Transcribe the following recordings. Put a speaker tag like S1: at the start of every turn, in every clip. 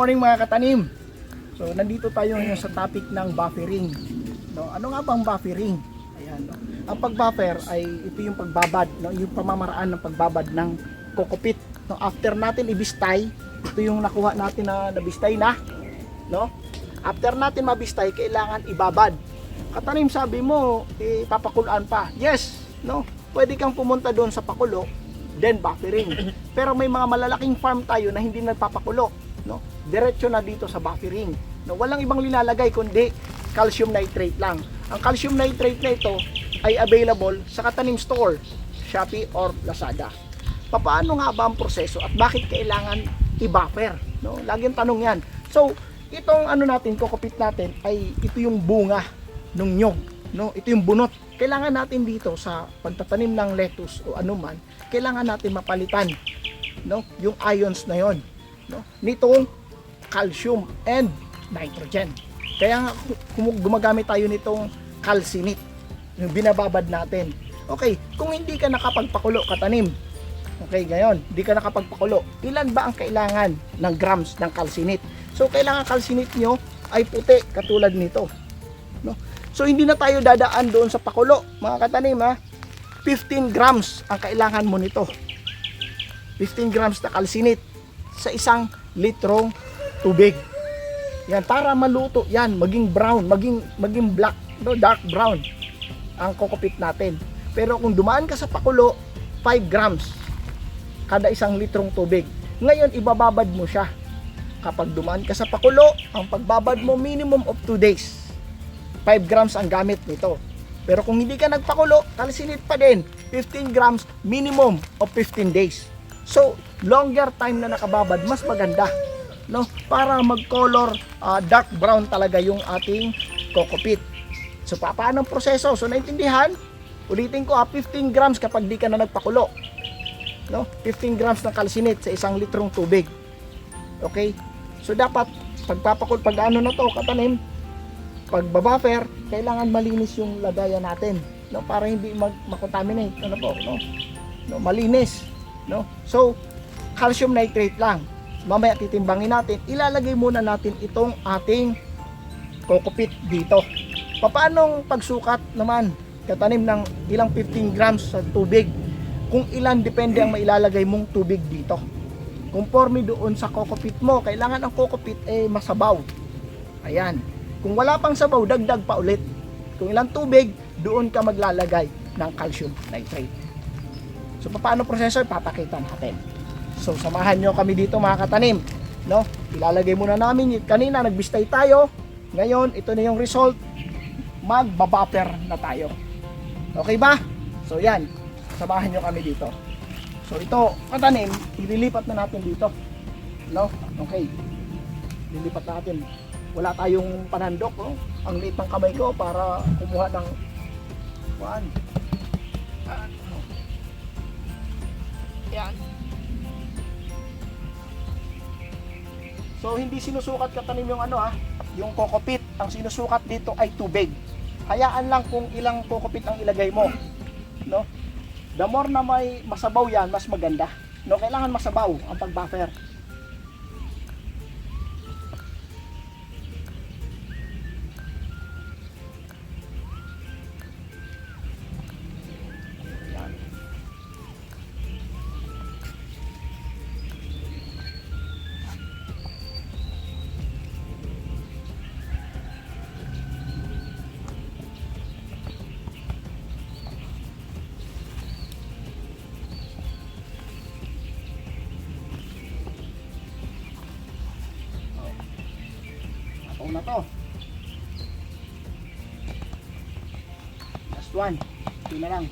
S1: morning mga katanim. So nandito tayo ngayon sa topic ng buffering. No, ano nga bang buffering? Ayan, no. Ang pag-buffer ay ito yung pagbabad, no, yung pamamaraan ng pagbabad ng kokopit. No, after natin ibistay, ito yung nakuha natin na nabistay na, no? After natin mabistay, kailangan ibabad. Katanim, sabi mo, papakulaan pa. Yes, no? Pwede kang pumunta doon sa pakulo, then buffering. Pero may mga malalaking farm tayo na hindi nagpapakulo, no? Diretso na dito sa buffering. No, walang ibang linalagay kundi calcium nitrate lang. Ang calcium nitrate na ito ay available sa Katanim Store, Shopee or Lazada. Paano nga ba ang proseso at bakit kailangan i-buffer? No, laging tanong 'yan. So, itong ano natin, kokopit natin ay ito yung bunga ng nyog, no? Ito yung bunot. Kailangan natin dito sa pagtatanim ng lettuce o anuman, kailangan natin mapalitan, no, yung ions na 'yon, no, nitong calcium and nitrogen. Kaya nga gumagamit tayo nitong calcinate, yung binababad natin. Okay, kung hindi ka nakapagpakulo katanim, okay, ngayon, hindi ka nakapagpakulo, ilan ba ang kailangan ng grams ng calcinate? So, kailangan calcinate nyo ay puti, katulad nito, no? So, hindi na tayo dadaan doon sa pakulo, mga katanim, ha? 15 grams ang kailangan mo nito. 15 grams na calcinate sa 1 litrong tubig. Yan, para maluto yan, maging brown, maging black, no, dark brown ang kokopit natin. Pero kung dumaan ka sa pakulo, 5 grams kada 1 litrong tubig. Ngayon, ibababad mo siya. Kapag dumaan ka sa pakulo, ang pagbabad mo minimum of 2 days. 5 grams ang gamit nito. Pero kung hindi ka nagpakulo, calcinate pa din. 15 grams minimum of 15 days. So, longer time na nakababad, mas maganda, no? Para mag-color dark brown talaga yung ating kokopit. So, paano ang proseso? So, naintindihan? Ulitin ko, 15 grams kapag di ka na nagpakulo, no? 15 grams ng calcinate sa 1 litrong tubig. Okay? So, dapat pag ano na to, katanim, pag-buffer, kailangan malinis yung lagayan natin, no? Para hindi mag-contaminate, ano po, no? No, malinis, no? So, calcium nitrate lang. Mamaya titimbangin natin, ilalagay muna natin itong ating kokopit dito. Paanong pagsukat naman, katanim, ng ilang 15 grams sa tubig? Kung ilan, depende ang mailalagay mong tubig dito. Conforme doon sa kokopit mo, kailangan ang kokopit masabaw. Ayan. Kung wala pang sabaw, dagdag pa ulit. Kung ilang tubig, doon ka maglalagay ng calcium nitrate. So, paano proseso? Papakita natin. So, samahan nyo kami dito mga katanim, no? Ilalagay muna namin, kanina nagbistay tayo, ngayon ito na yung result, magbabuffer na tayo. Okay ba? So yan, samahan nyo kami dito. So ito, katanim, ililipat na natin dito, no? Okay, lilipat natin. Wala tayong panandok, no? Ang liit ng kamay ko para kumuha ng yan. So hindi sinusukat katanim yung yung kokopit. Ang sinusukat dito ay tubig. Hayaan lang kung ilang kokopit ang ilagay mo, no? The more na may masabaw yan, mas maganda, no? Kailangan masabaw ang pag-buffer. Na to. Last one. Ito na lang.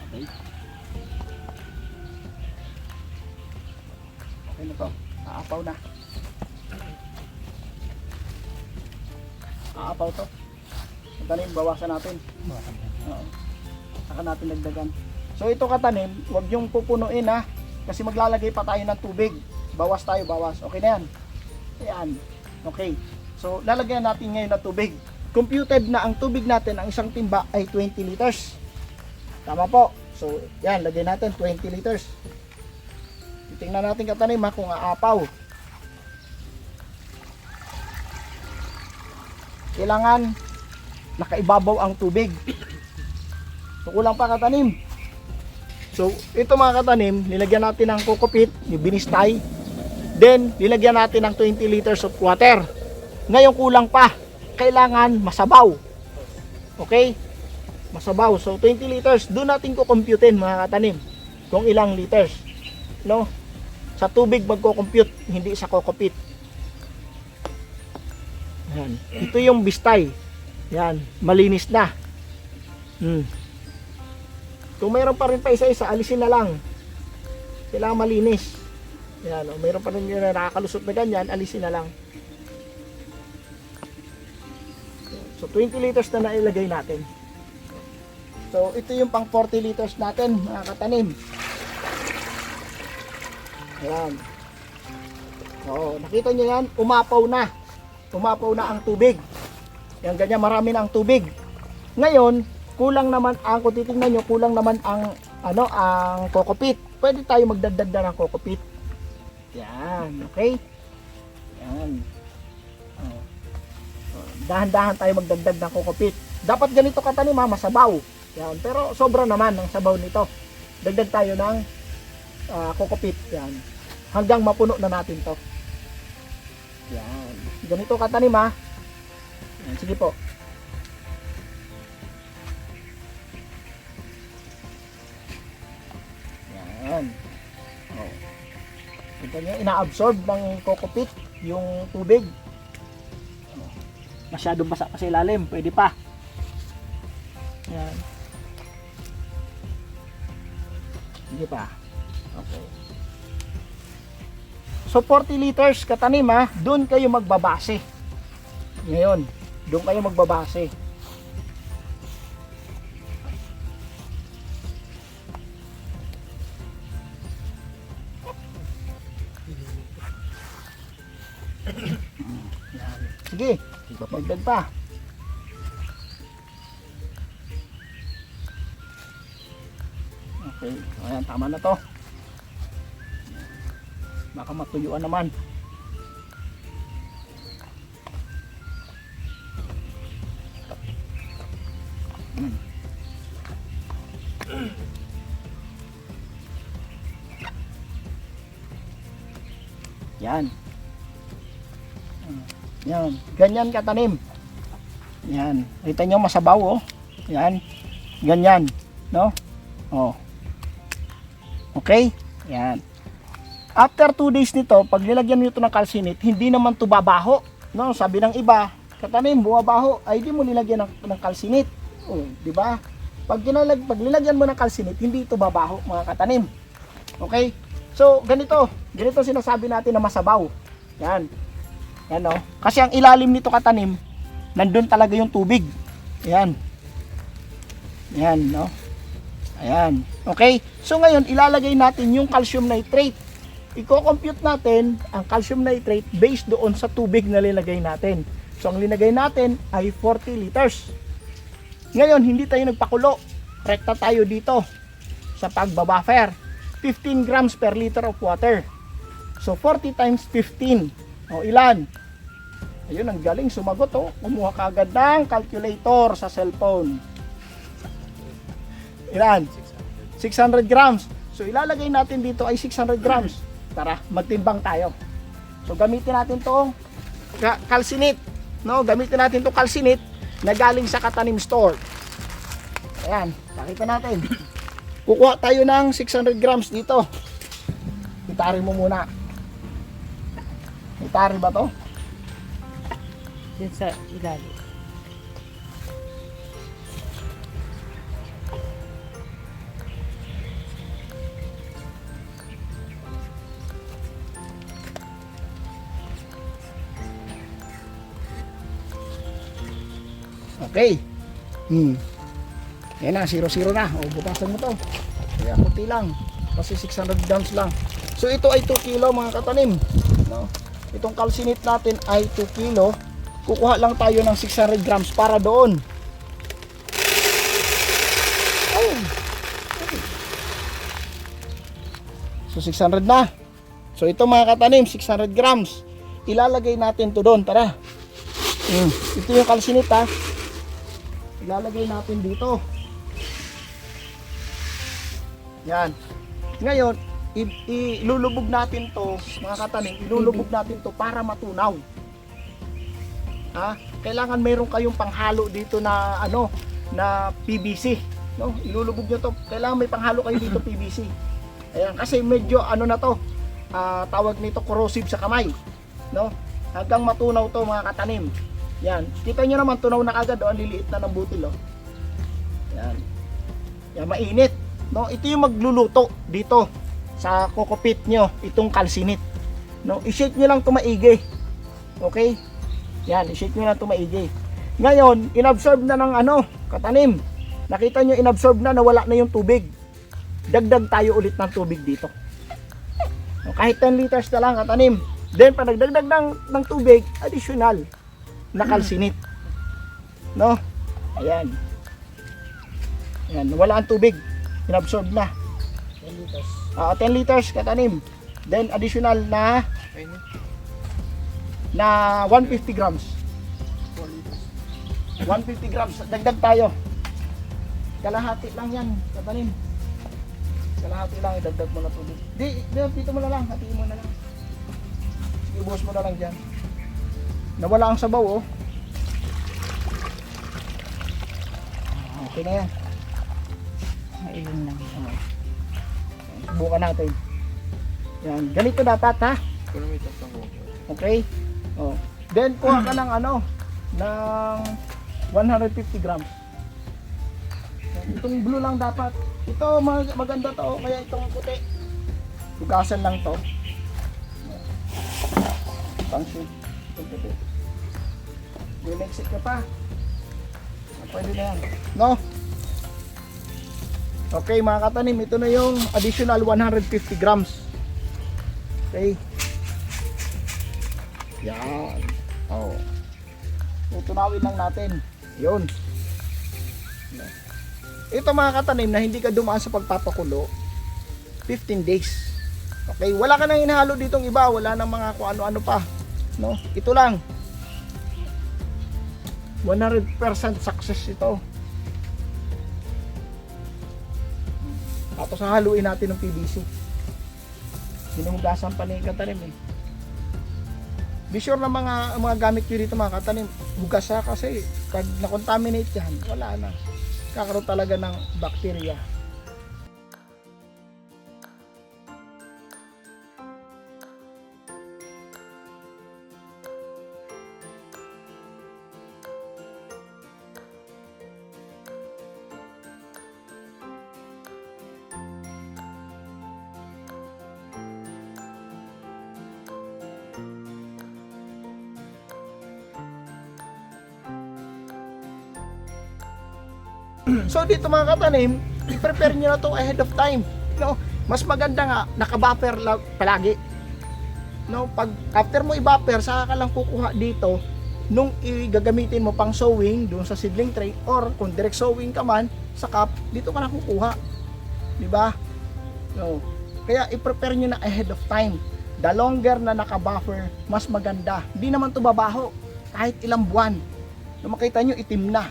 S1: Okay. Okay na to. Aapaw na. Aapaw to. Katanim, bawasan natin. Oo. Saka natin dagdagan. So ito katanim, huwag yung pupunuin, ha. Kasi maglalagay pa tayo ng tubig. Bawas tayo, bawas. Okay na yan. Ayan. Okay. So, lalagyan natin ngayon ng tubig. Computed na ang tubig natin, ang isang timba ay 20 liters. Tama po. So, yan, lagay natin 20 liters. Tingnan natin katanim ha, kung aapaw. Kailangan nakaibabaw ang tubig. So, kulang pa katanim. So, ito mga katanim, nilagyan natin ng kokopit, yung binistay. Then, nilagyan natin ng 20 liters of water. Ngayon kulang pa. Kailangan masabaw. Okay? Masabaw. So, 20 liters. Doon natin kukomputin mga katanim kung ilang liters. No? Sa tubig magko-compute, hindi sa kokopit. Yan. Ito yung bistay. Yan. Malinis na. Kung mayroon pa rin pa isa-isa, alisin na lang. Kailangan malinis. Yan. O, mayroon pa rin yung nakakalusot na ganyan, alisin na lang. So, 20 liters na nailagay natin. So, ito yung pang 40 liters natin, mga katanim. Ayan. Oo, nakita nyo yan, umapaw na. Umapaw na ang tubig. Yan, ganyan, marami na ang tubig. Ngayon, kulang naman ang, kung titignan nyo, kulang naman ang, ang kokopit. Pwede tayo magdagdag na ng kokopit. Yan, okay? Yan. Dahan-dahan tayo magdagdag ng kokopit. Dapat ganito katanim ha, masabaw. Yan, pero sobra naman ang sabaw nito. Dagdag tayo ng kokopit. Yan. Hanggang mapuno na natin to. Yan. Ganito katanim ha. Yan, sige po. Yan. Oh. Ito nyo, ina-absorb ng kokopit yung tubig. Masyadong basa pa sa ilalim, pwede pa. Yan. Hindi pa. Okay. So 40 liters katanim ha, doon kayo magbabase. Ngayon, doon kayo magbabase. Sige, magdagdag pa. Okay, ayan, tama na to. Baka matuyuan naman. Yan. Yan, ganyan katanim. Yan, kita nyo masabaw oh. Yan, ganyan, no? Oh. Okay? Yan. After 2 days nito, pag nilagyan nyo ito ng calcinate, hindi naman ito babaho. No? Sabi ng iba, katanim, bumabaho, ay di mo nilagyan ng calcinate. Oh, di ba? Pag nilagyan mo ng calcinate, hindi ito babaho, mga katanim. Okay? So, ganito sinasabi natin na masabaw. Yan. Yan no? Kasi ang ilalim nito katanim, nandun talaga yung tubig. Yan. Yan, no? Ayan. Okay? So ngayon, ilalagay natin yung calcium nitrate. Iko-compute natin ang calcium nitrate based doon sa tubig na linagay natin. So ang linagay natin ay 40 liters. Ngayon, hindi tayo nagpakulo. Rekta tayo dito sa pagbabuffer. 15 grams per liter of water. So 40 times 15. O ilan? Ayun, ang galing sumagot oh. Kumuha ka agad ng calculator sa cellphone. Ilan? 600 grams. So ilalagay natin dito ay 600 grams. Tara, magtimbang tayo. So gamitin natin tong calcinate. No, gamitin natin tong calcinate na galing sa Katanim Store. Ayan, pakita natin. Kukuha tayo ng 600 grams dito. Itari mo muna. Itari ba to?
S2: Din sa ilalim.
S1: Okay. Yan na, 0-0 na. O, butasan mo to. Kaya puti lang. Kasi 600 grams lang. So, ito ay 2 kilo mga katanim. No? Itong calcinate natin ay 2 kilo. Kukuha lang tayo ng 600 grams para doon. Oh. So 600 na. So ito mga katanim, 600 grams. Ilalagay natin to doon, tara. Ito yung kalsinit ha. Ilalagay natin dito. Yan. Ngayon, ilulubog natin to, mga katanim, ilulubog natin to para matunaw. Ha? Kailangan mayroon kayong panghalo dito na ano, na PVC, no? Ilulubog niyo to. Kailangan may panghalo kayo dito PVC. Ayan, kasi medyo ano na to, tawag nito corrosive sa kamay, no? Hanggang matunaw to mga katanim. Yan. Kita niyo naman tunaw na agad, ang liliit na ng butil, oh. Yan. Yan, mainit, no? Ito yung magluluto dito sa kokopit nyo, itong kalsinit, no? I-shake nyo lang to maigi. Okay? Yan, i-shake nyo lang to maigi. Ngayon, inabsorb na ng ano, katanim. Nakita nyo, inabsorb na, nawala na yung tubig. Dagdag tayo ulit ng tubig dito. No, kahit 10 liters na lang, katanim. Then, pag nagdagdag ng tubig, additional na kalsinit. No? Ayan. Ayan, wala ang tubig. Inabsorb na.
S2: 10 liters.
S1: 10 liters katanim. Then additional na 150 grams.
S2: 4 liters.
S1: 150 grams. Dagdag tayo. Kalahati lang yan, katanim. Kalahati lang, idagdag mo na tubig. Dito mo na lang, hatiin mo na lang. Sige, buhos mo na lang dyan. Nawala ang sabaw, oh. Okay na yan.
S2: Ayun lang.
S1: Subukan natin. Yan, ganito dapat ha. Okay? Oh. Then kuha ka ng ano, ng 150 grams. Itong blue lang dapat. Ito maganda to, kaya itong puti. Hugasan lang to. Function. Itong puti. Di-mix it ka pa. Pwede na yan. No? Okay mga katanim, ito na yung additional 150 grams. Okay. Yan. Oh. Tutunawin lang natin. Yun. Ito mga katanim na hindi ka dumaan sa pagpapakulo, 15 days. Okay, wala ka nang hinahalo ditong iba, wala nang mga kung ano-ano pa. No? Ito lang. 100% success ito. Tapos haluin natin ng PVC. Hinuhugasan pa ni katanim eh. Be sure na mga gamit nyo dito mga katanim, hugas ha, kasi pag na-contaminate yan, wala na. Kakaroon talaga ng bacteria. So dito mga katanim, i-prepare nyo na to ahead of time. No? Mas maganda nga, naka-buffer palagi. No? Pag after mo i-buffer, saka ka lang kukuha dito nung igagamitin mo pang sowing doon sa seedling tray, or kung direct sowing ka man sa cup, dito ka na kukuha. Di ba? No. Kaya i-prepare nyo na ahead of time. The longer na naka-buffer, mas maganda. Hindi naman to babaho kahit ilang buwan. No, makita nyo, itim na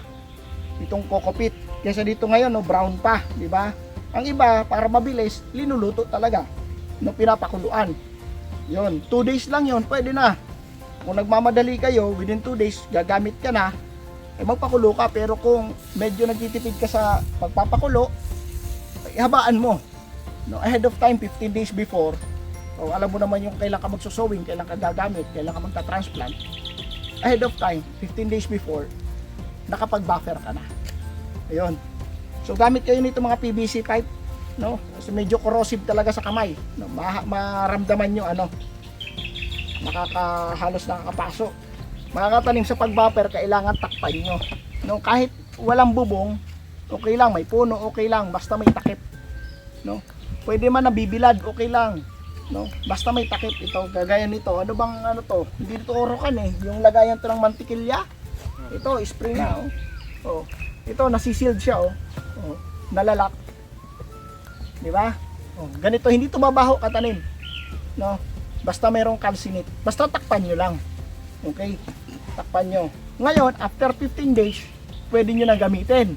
S1: itong kokopit. Kaysa dito ngayon, no, brown pa, di ba? Ang iba, para mabilis, linuluto talaga, no, pinapakuluan. Yun, 2 days lang yun, pwede na. Kung nagmamadali kayo, within 2 days, gagamit ka na, eh magpakulo ka. Pero kung medyo nagtitipid ka sa pagpapakulo, ihabaan mo. No, ahead of time, 15 days before, o alam mo naman yung kailan ka magsusowing, kailan ka gagamit, kailan ka magta-transplant. Ahead of time, 15 days before, nakapag-buffer ka na. Ayun. So gamit kayo nito mga PVC pipe, no? Kasi medyo corrosive talaga sa kamay, no? Maramdaman nyo ano, halos nakakapaso. Mga katanim, sa pag-buffer kailangan takpan nyo, no? Kahit walang bubong, okay lang, may puno, okay lang, basta may takip, no? Pwede man nabibilad, okay lang, no? Basta may takip. Ito kagaya nito, ano bang ano to? Hindi ito orokan eh, yung lagayan to ng mantikilya. Ito spray na, oh. Oh. Ito nasisealed siya, oh. Oh, nalalak. 'Di ba? Oh, ganito, hindi to mabaho katanim. No? Basta mayroong calcinate. Basta takpan nyo lang. Okay? Takpan nyo. Ngayon, after 15 days, pwede nyo na gamitin.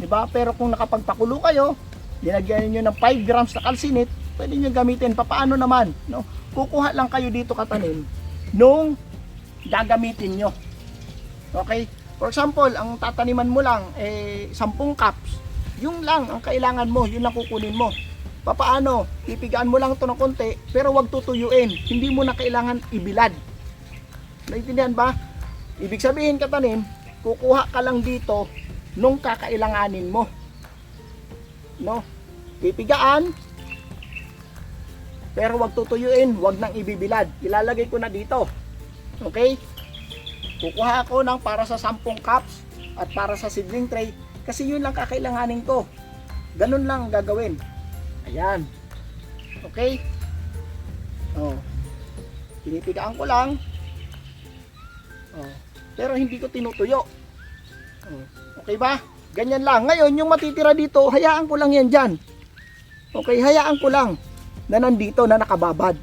S1: Diba? Pero kung nakapagpakulo kayo, dinagyan nyo ng 5 grams na calcinate, pwede nyo gamitin. Papaano naman? No? Kukuha lang kayo dito katanim nung gagamitin nyo. Okay? For example, ang tataniman mo lang 10 cups. Yung lang ang kailangan mo, yun lang kukunin mo. Papaano? Pipigaan mo lang ito ng konti, pero wag tutuyuin. Hindi mo na kailangan ibilad. Naintindihan ba? Ibig sabihin katanim, kukuha ka lang dito nung kakailanganin mo. No? Pipigaan, pero wag tutuyuin, wag nang ibibilad. Ilalagay ko na dito. Okay? Kukuha ako ng para sa 10 cups at para sa seedling tray kasi yun lang kakailanganin ko. Ganun lang gagawin. Ayan. Okay? Oh. Pinipigaan ko lang. Oh. Pero hindi ko tinutuyo. Oh. Okay ba? Ganyan lang. Ngayon, yung matitira dito, hayaan ko lang yan dyan. Okay, hayaan ko lang na nandito na nakababad.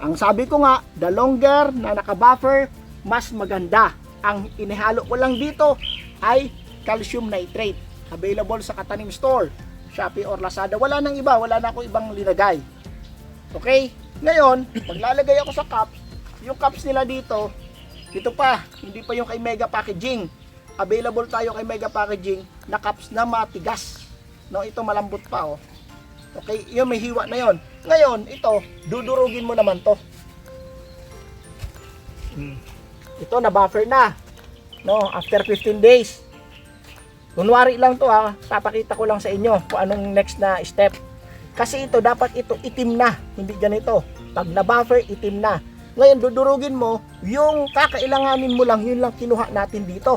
S1: Ang sabi ko nga, the longer na nakabuffer, mas maganda. Ang inihalo ko lang dito ay calcium nitrate. Available sa Katanim Store, Shopee or Lazada. Wala nang iba, wala na ako ibang linagay. Okay? Ngayon, paglalagay ako sa cups, yung cups nila dito, dito pa, hindi pa yung kay Mega Packaging. Available tayo kay Mega Packaging na cups na matigas. No, ito malambot pa oh. Okay, yun may hiwa na yon. Ngayon, ito, dudurugin mo naman to. Ito na buffer na. No, after 15 days. Kunwari lang to ha, papakita ko lang sa inyo kung anong next na step. Kasi ito dapat ito itim na, hindi ganito. Pag na buffer, itim na. Ngayon dudurugin mo, yung kakailanganin mo lang, yun lang kinuha natin dito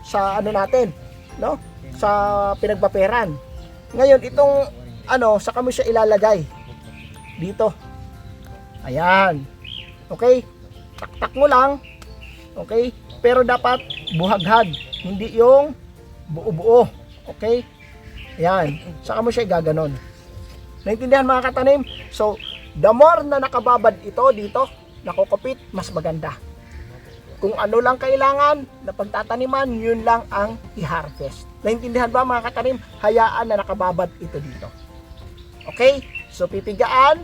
S1: sa ano natin, no? Sa pinagbaperan. Ngayon itong ano, saka mo siya ilalagay dito. Ayan. Okay? Taktak mo lang. Okay? Pero dapat buhaghag, hindi yung buo-buo. Okay? Ayan. Saka mo siya gaganon. Naintindihan mga katanim? So, the more na nakababad ito dito, nakukupit, mas maganda. Kung ano lang kailangan na pagtataniman, yun lang ang i-harvest. Naintindihan ba mga katanim? Hayaan na nakababad ito dito. Okay? So, pipigaan.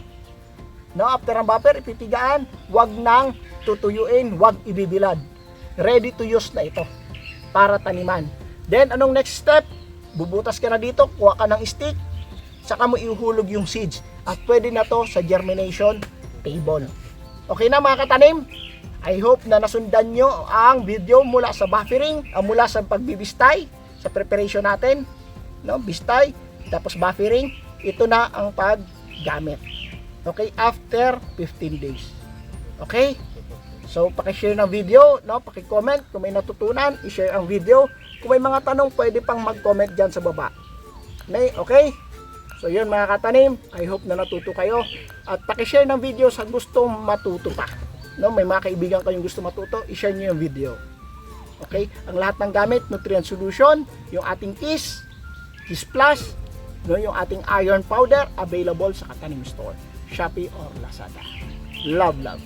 S1: No, after ang buffer, ipipigaan. Wag nang tutuyuin, wag ibibilad. Ready to use na ito para taniman. Then, anong next step? Bubutas ka na dito, kuha ka ng stick, saka mo ihuhulog yung seeds. At pwede na to sa germination table. Okay na mga katanim? I hope na nasundan nyo ang video mula sa buffering, mula sa pagbibistay, sa preparation natin. No, bistay, tapos buffering. Ito na ang paggamit. Okay, after 15 days. Okay? So, paki-share ng video, no? Paki-comment kung may natutunan, i-share ang video. Kung may mga tanong, pwede pang mag-comment dyan sa baba. Okay? So, yun mga katanim. I hope na natuto kayo. At paki-share ng video sa gustong matuto pa. No? May mga kaibigan kayong gusto matuto, i-share nyo yung video. Okay? Ang lahat ng gamit, Nutrient Solution, yung ating Kiss Plus, no, yung ating iron powder, available sa Katanim Store, Shopee or Lazada. Love, love.